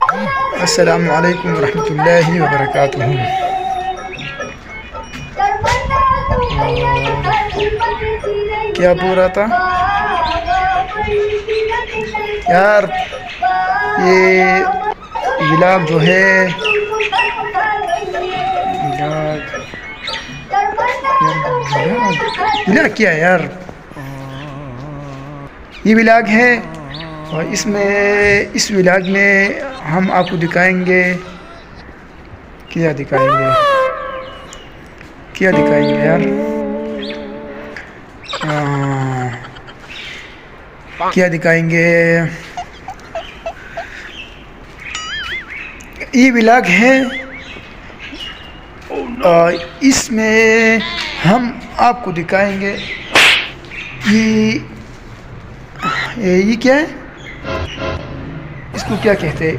अस्सलामु अलैकुम रहमतुल्लाहि व बरकातुहू। क्या बोल रहा था यार, ये व्लॉग जो है, व्लॉग क्या है यार, ये व्लॉग है और इस व्लॉग में हम आपको दिखाएंगे, क्या दिखाएंगे यार, क्या दिखाएंगे। ये व्लॉग है, इसमें हम आपको दिखाएंगे ये क्या है, इसको क्या कहते हैं।